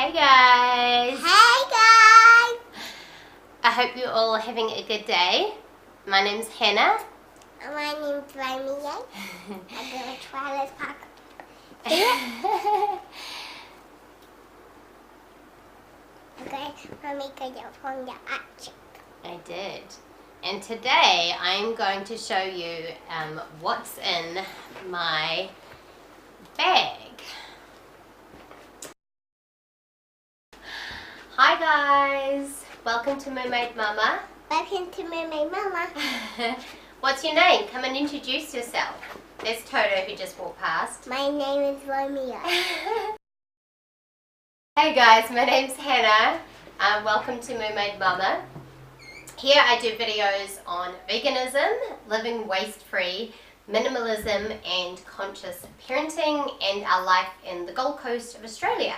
Hey guys! Hey guys! I hope you're all having a good day. My name's Hannah. My name's Romeo. I'm going to try this pack. Okay, Mommy, get it from the action. I did. And today I'm going to show you what's in my bag. Hi guys! Welcome to Mermaid Mama. Welcome to Mermaid Mama. What's your name? Come and introduce yourself. There's Toto who just walked past. My name is Romeo. Hey guys, my name's Hannah. Welcome to Mermaid Mama. Here I do videos on veganism, living waste-free, minimalism and conscious parenting, and our life in the Gold Coast of Australia.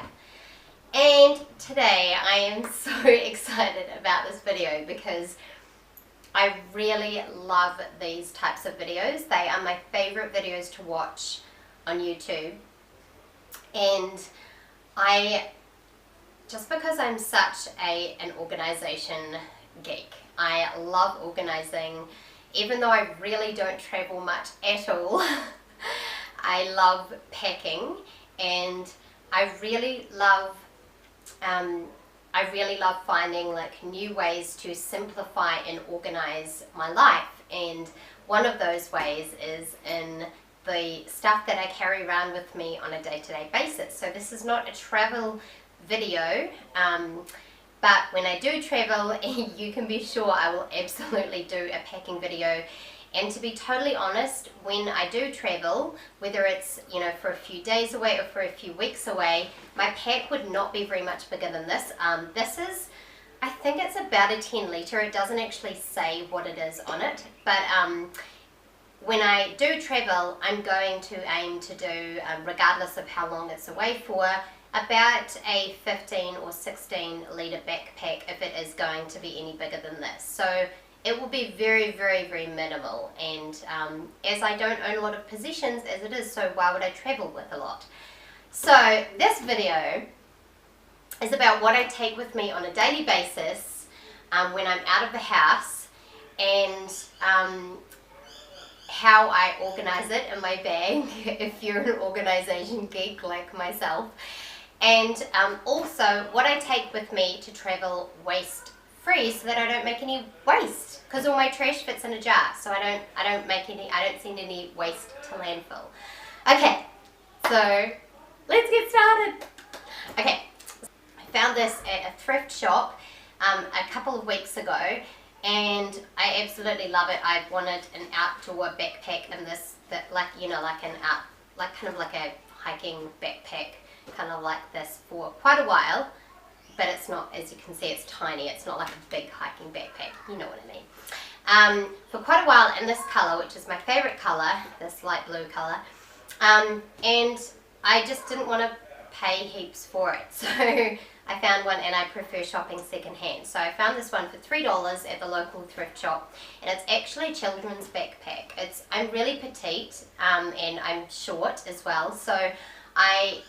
And today I am so excited about this video because I really love these types of videos. They are my favorite videos to watch on YouTube. And just because I'm such an organization geek, I love organizing. Even though I really don't travel much at all, I love packing, and I really love finding like new ways to simplify and organize my life. And one of those ways is in the stuff that I carry around with me on a day-to-day basis. So this is not a travel video, but when I do travel, you can be sure I will absolutely do a packing video. And to be totally honest, when I do travel, whether it's, you know, for a few days away or for a few weeks away, my pack would not be very much bigger than this. This is, I think it's about a 10 litre. It doesn't actually say what it is on it, but when I do travel, I'm going to aim to do, regardless of how long it's away for, about a 15 or 16 litre backpack if it is going to be any bigger than this. So it will be very, very, very minimal, and as I don't own a lot of possessions as it is, so why would I travel with a lot? So this video is about what I take with me on a daily basis when I'm out of the house, and how I organize it in my bag if you're an organization geek like myself, and also what I take with me to travel waste free so that I don't make any waste, because all my trash fits in a jar, so I don't send any waste to landfill. Okay, so let's get started. Okay, I found this at a thrift shop a couple of weeks ago, and I absolutely love it. I've wanted an outdoor backpack in this, that like, you know, like kind of like a hiking backpack, kind of like this, for quite a while. But it's not, as you can see, it's tiny. It's not like a big hiking backpack. You know what I mean. For quite a while in this colour, which is my favourite colour, this light blue colour. And I just didn't want to pay heaps for it. So I found one, and I prefer shopping secondhand. So I found this one for $3 at the local thrift shop. And it's actually a children's backpack. I'm really petite, and I'm short as well. So I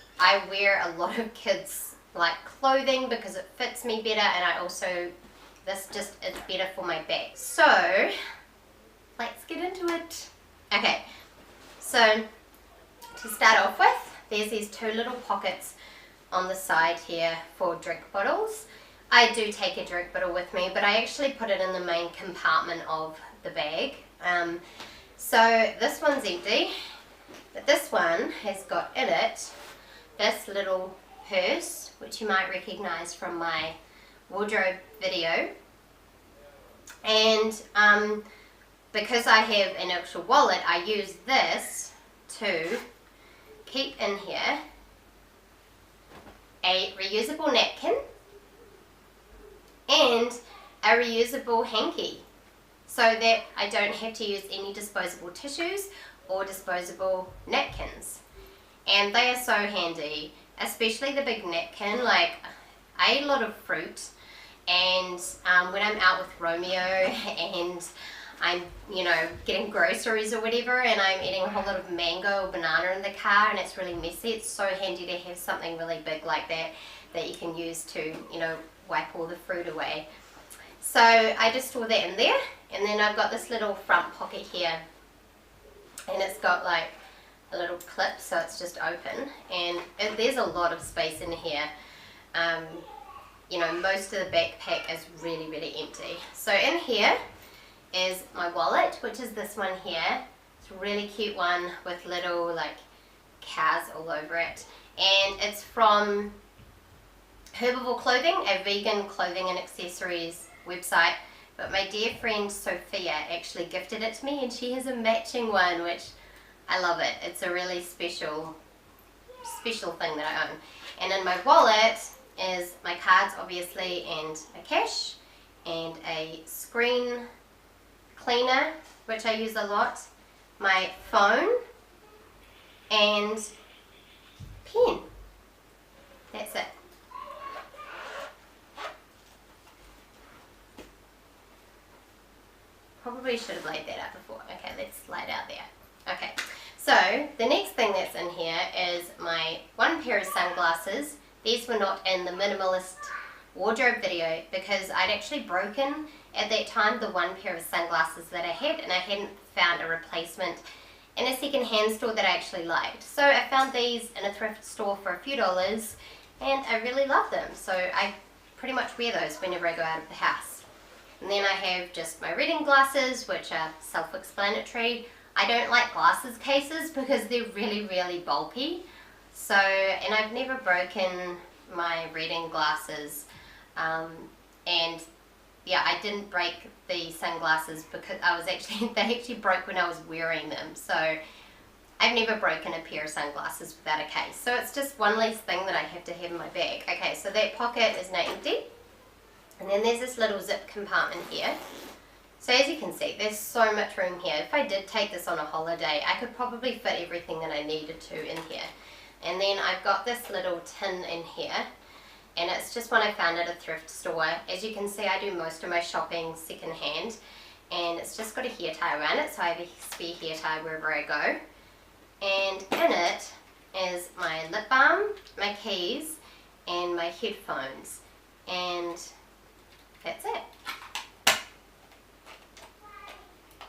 wear a lot of kids' like clothing because it fits me better, and I also, this just is better for my back. So let's get into it. Okay, so to start off with, there's these two little pockets on the side here for drink bottles. I do take a drink bottle with me, but I actually put it in the main compartment of the bag. So this one's empty, but this one has got in it this little purse, which you might recognize from my wardrobe video. And because I have an actual wallet, I use this to keep in here a reusable napkin and a reusable hanky, so that I don't have to use any disposable tissues or disposable napkins. And they are so handy, especially the big napkin. Like, I eat a lot of fruit, and when I'm out with Romeo and I'm, getting groceries or whatever, and I'm eating a whole lot of mango or banana in the car, and it's really messy. It's so handy to have something really big like that that you can use to, wipe all the fruit away. So I just store that in there, and then I've got this little front pocket here, and it's got like a little clip, so it's just open, and there's a lot of space in here. Most of the backpack is really, really empty. So in here is my wallet, which is this one here. It's a really cute one with little like cows all over it, and it's from Herbivore Clothing, a vegan clothing and accessories website, but my dear friend Sophia actually gifted it to me, and she has a matching one, which I love it. It's a really special thing that I own. And in my wallet is my cards, obviously, and my cash, and a screen cleaner, which I use a lot, my phone, and pen. That's it. Probably should have laid that out before. Okay, let's slide out there. Okay, so the next thing that's in here is my one pair of sunglasses. These were not in the Minimalist wardrobe video because I'd actually broken at that time the one pair of sunglasses that I had, and I hadn't found a replacement in a second-hand store that I actually liked. So I found these in a thrift store for a few dollars, and I really love them. So I pretty much wear those whenever I go out of the house. And then I have just my reading glasses, which are self-explanatory. I don't like glasses cases because they're really, really bulky. So, and I've never broken my reading glasses. And yeah, I didn't break the sunglasses because they actually broke when I was wearing them. So I've never broken a pair of sunglasses without a case. So it's just one less thing that I have to have in my bag. Okay, so that pocket is now empty. And then there's this little zip compartment here. So as you can see, there's so much room here. If I did take this on a holiday, I could probably fit everything that I needed to in here. And then I've got this little tin in here, and it's just one I found at a thrift store. As you can see, I do most of my shopping secondhand, and it's just got a hair tie around it, so I have a spare hair tie wherever I go. And in it is my lip balm, my keys, and my headphones. And that's it.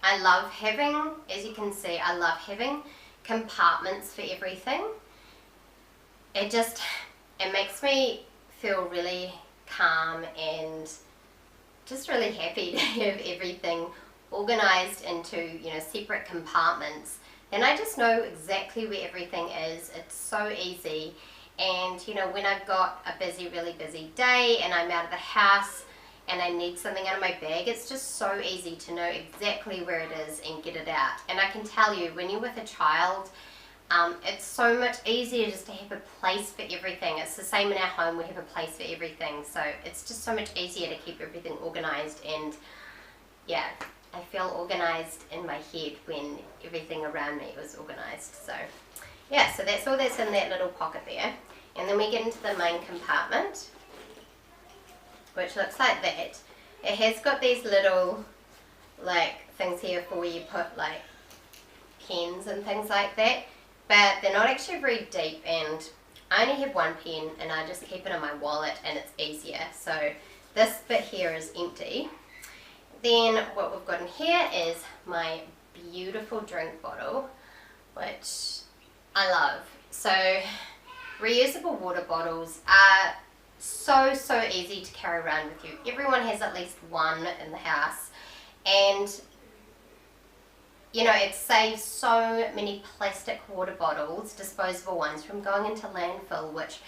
I love having, as you can see, I love having compartments for everything. It makes me feel really calm and just really happy to have everything organized into, separate compartments. And I just know exactly where everything is. It's so easy. And, when I've got a really busy day and I'm out of the house and I need something out of my bag, it's just so easy to know exactly where it is and get it out. And I can tell you, when you're with a child, it's so much easier just to have a place for everything. It's the same in our home, we have a place for everything. So it's just so much easier to keep everything organized, and yeah, I feel organized in my head when everything around me was organized. So yeah, so that's all that's in that little pocket there. And then we get into the main compartment, which looks like that. It has got these little things here for where you put pens and things like that, but they're not actually very deep, and I only have one pen and I just keep it in my wallet and it's easier. So this bit here is empty. Then what we've got in here is my beautiful drink bottle, which I love. So reusable water bottles are so easy to carry around with you. Everyone has at least one in the house, and it saves so many plastic water bottles, disposable ones, from going into landfill, which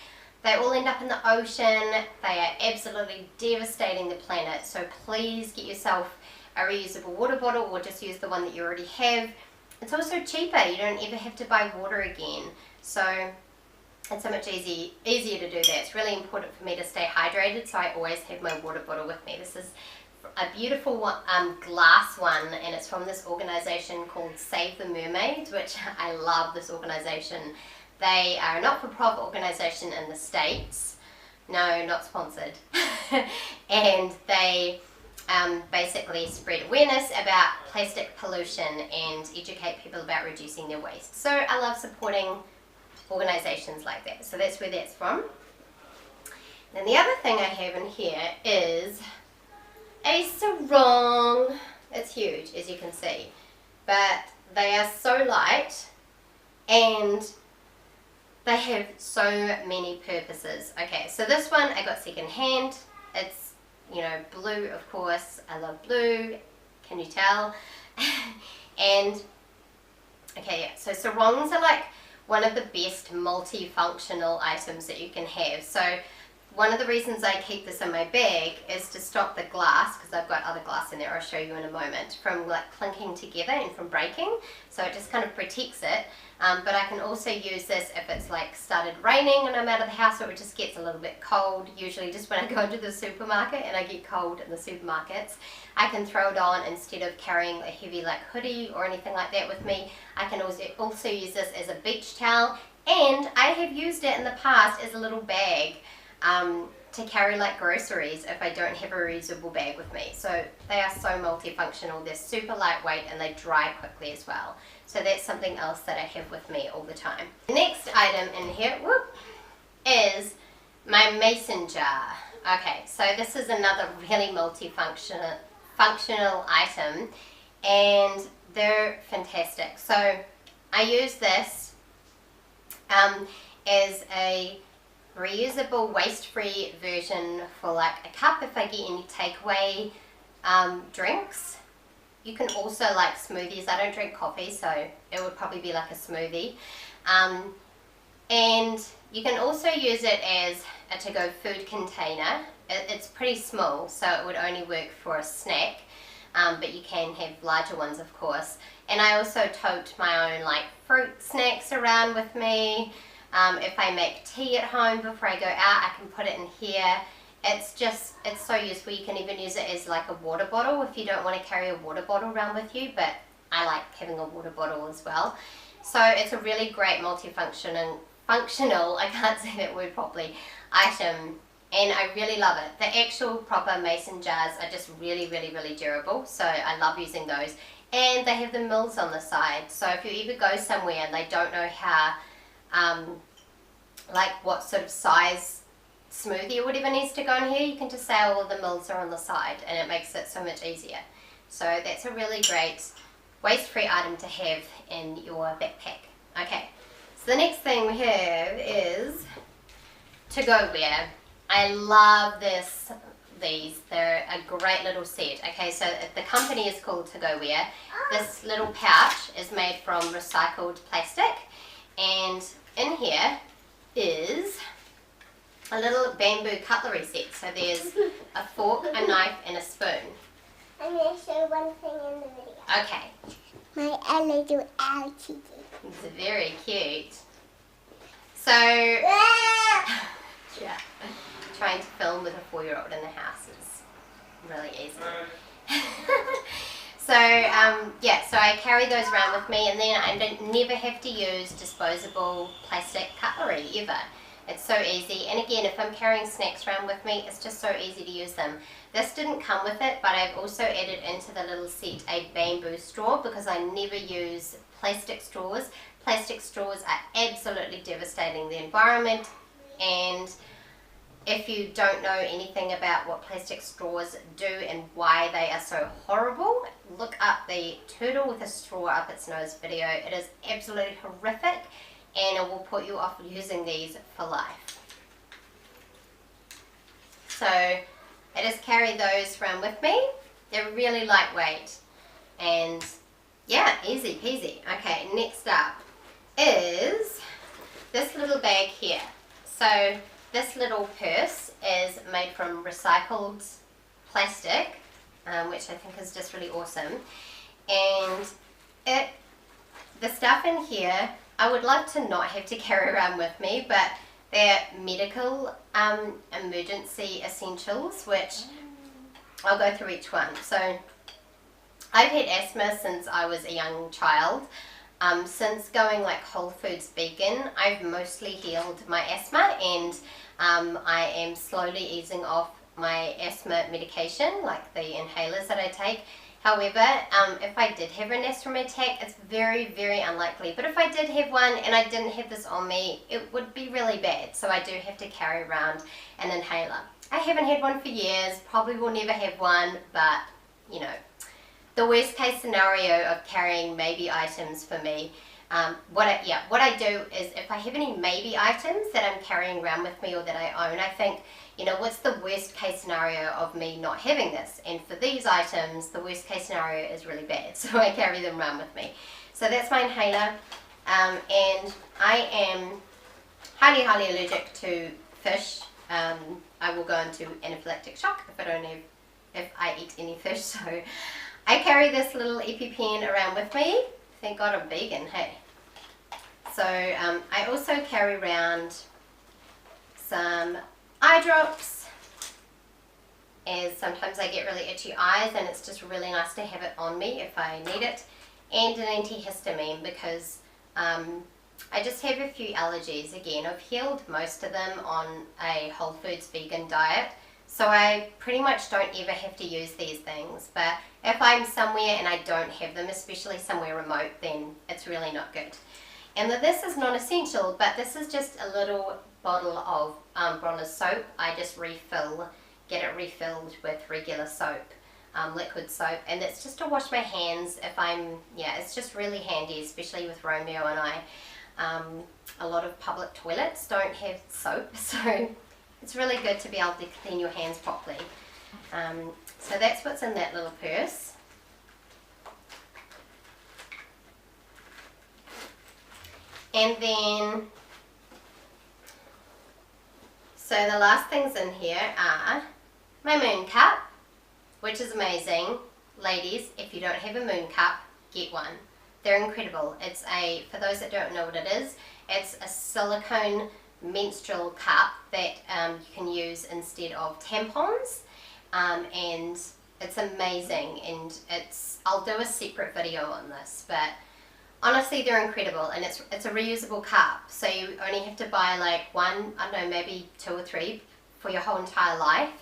they all end up in the ocean. They are absolutely devastating the planet. So please get yourself a reusable water bottle, or just use the one that you already have. It's also cheaper. You don't ever have to buy water again. So it's so much easier to do that. It's really important for me to stay hydrated, so I always have my water bottle with me. This is a beautiful glass one, and it's from this organization called Save the Mermaids, which I love this organization. They are a not-for-profit organization in the States. No, not sponsored. And they basically spread awareness about plastic pollution and educate people about reducing their waste. So I love supporting organisations like that. So that's where that's from. Then the other thing I have in here is a sarong. It's huge, as you can see, but they are so light and they have so many purposes. Okay, so this one I got second hand. It's, you know, blue, of course. I love blue. Can you tell? And okay, yeah, so sarongs are like one of the best multifunctional items that you can have. So one of the reasons I keep this in my bag is to stop the glass, because I've got other glass in there, I'll show you in a moment, from like clinking together and from breaking. So it just kind of protects it. But I can also use this if it's like started raining and I'm out of the house, or it just gets a little bit cold, usually just when I go into the supermarket and I get cold in the supermarkets. I can throw it on instead of carrying a heavy like hoodie or anything like that with me. I can also use this as a beach towel, and I have used it in the past as a little bag to carry like groceries if I don't have a reusable bag with me. So they are so multifunctional. They're super lightweight and they dry quickly as well. So that's something else that I have with me all the time. The next item in here is my mason jar. Okay, so this is another really multifunctional item, and they're fantastic. So I use this as a reusable waste-free version for like a cup if I get any takeaway drinks. You can also like smoothies. I don't drink coffee, so it would probably be like a smoothie. And you can also use it as a to-go food container. It's pretty small, so it would only work for a snack, but you can have larger ones, of course. And I also tote my own like fruit snacks around with me. If I make tea at home before I go out, I can put it in here. It's so useful. You can even use it as like a water bottle if you don't want to carry a water bottle around with you, but I like having a water bottle as well. So it's a really great functional, I can't say that word properly, item, and I really love it. The actual proper mason jars are just really, really, really durable, so I love using those. And they have the mills on the side, so if you ever go somewhere and they don't know how, like what sort of size smoothie or whatever needs to go in here, you can just say all of the mills are on the side, and it makes it so much easier. So that's a really great waste-free item to have in your backpack. Okay, so the next thing we have is to-go-ware. I love these. They're a great little set. Okay, so the company is called To-Go-Ware. This little pouch is made from recycled plastic, and in here is a little bamboo cutlery set. So there's a fork, a knife, and a spoon. I'm going to show one thing in the video. Okay. My little LTD. It's very cute. So, yeah, trying to film with a 4-year-old in the house is really easy. So, yeah, so I carry those around with me, and then I never have to use disposable plastic cutlery ever. It's so easy, and again, if I'm carrying snacks around with me, it's just so easy to use them. This didn't come with it, but I've also added into the little set a bamboo straw, because I never use plastic straws. Plastic straws are absolutely devastating the environment, and if you don't know anything about what plastic straws do and why they are so horrible, look up the turtle with a straw up its nose video. It is absolutely horrific, and it will put you off using these for life. So I just carry those around with me. They're really lightweight, and yeah, easy peasy. Okay, next up is this little bag here. So this little purse is made from recycled plastic, which I think is just really awesome. And the stuff in here, I would love to not have to carry around with me, but they're medical emergency essentials, which I'll go through each one. So I've had asthma since I was a young child. Since going like whole foods vegan, I've mostly healed my asthma, and I am slowly easing off my asthma medication, like the inhalers that I take. However, if I did have an asthma attack, it's very, very unlikely. But if I did have one and I didn't have this on me, it would be really bad. So I do have to carry around an inhaler. I haven't had one for years, probably will never have one, but you know, the worst case scenario of carrying maybe items for me. What I do is if I have any maybe items that I'm carrying around with me or that I own, I think, you know, what's the worst case scenario of me not having this? And for these items, the worst case scenario is really bad, so I carry them around with me. So that's my inhaler, and I am highly, highly allergic to fish. I will go into anaphylactic shock if I eat any fish. So I carry this little EpiPen around with me. Thank God I'm vegan, hey. So I also carry around some eye drops, as sometimes I get really itchy eyes and it's just really nice to have it on me if I need it, and an antihistamine because I just have a few allergies. Again, I've healed most of them on a whole foods vegan diet, so I pretty much don't ever have to use these things. But if I'm somewhere and I don't have them, especially somewhere remote, then it's really not good. And this is non-essential, but this is just a little bottle of Bronner's soap. I just get it refilled with regular soap, liquid soap, and it's just to wash my hands if it's just really handy, especially with Romeo and I. A lot of public toilets don't have soap, so it's really good to be able to clean your hands properly. So that's what's in that little purse. And then, so the last things in here are my moon cup, which is amazing. Ladies, if you don't have a moon cup, get one. They're incredible. It's for those that don't know what it is, it's a silicone menstrual cup that you can use instead of tampons, and it's amazing. And I'll do a separate video on this, but honestly they're incredible, and it's a reusable cup, so you only have to buy like one, I don't know, maybe 2 or 3 for your whole entire life,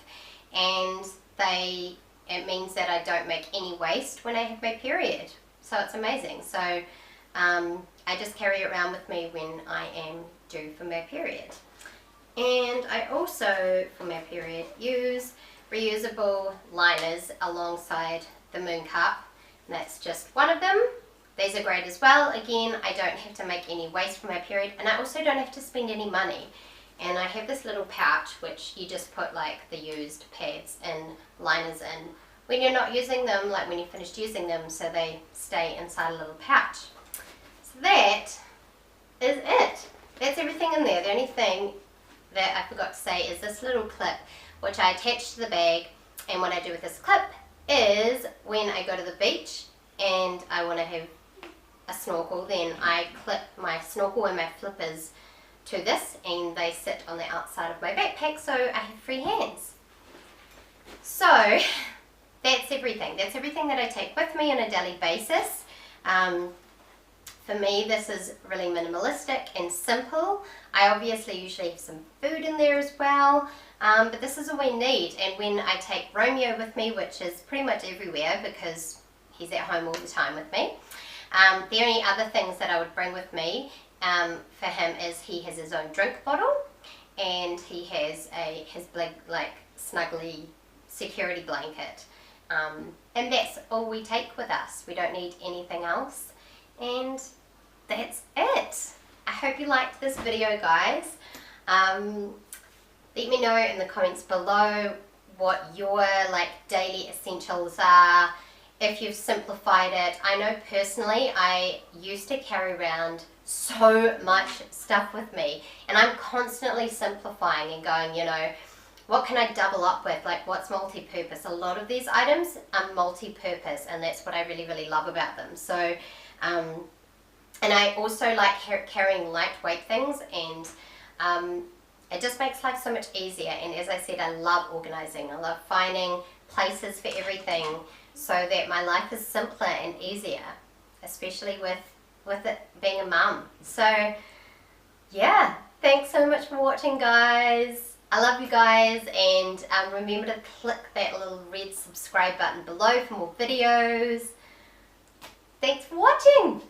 and it means that I don't make any waste when I have my period. So it's amazing. So I just carry it around with me when I am due for my period. And I also, for my period, use reusable liners alongside the moon cup, and that's just one of them. These are great as well. Again, I don't have to make any waste for my period, and I also don't have to spend any money. And I have this little pouch which you just put like the used pads and liners in when you're not using them, like when you finished using them, so they stay inside a little pouch. So that is it. That's everything in there. The only thing that I forgot to say is this little clip which I attach to the bag, and what I do with this clip is when I go to the beach and I want to have a snorkel, then I clip my snorkel and my flippers to this, and they sit on the outside of my backpack, so I have free hands. So that's everything. That's everything that I take with me on a daily basis. For me, this is really minimalistic and simple. I obviously usually have some food in there as well, but this is all we need. And when I take Romeo with me, which is pretty much everywhere because he's at home all the time with me, the only other things that I would bring with me for him is he has his own drink bottle, and he has his big, like, snuggly security blanket. And that's all we take with us. We don't need anything else. And that's it. I hope you liked this video, guys. Let me know in the comments below what your daily essentials are, if you've simplified it. I know personally I used to carry around so much stuff with me, and I'm constantly simplifying and going, you know, what can I double up with, like what's multi-purpose. A lot of these items are multi-purpose, and that's what I really, really love about them. So and I also like carrying lightweight things, and it just makes life so much easier. And as I said, I love organizing. I love finding places for everything so that my life is simpler and easier, especially with it being a mum. So yeah, thanks so much for watching, guys. I love you guys, and remember to click that little red subscribe button below for more videos. Thanks for watching.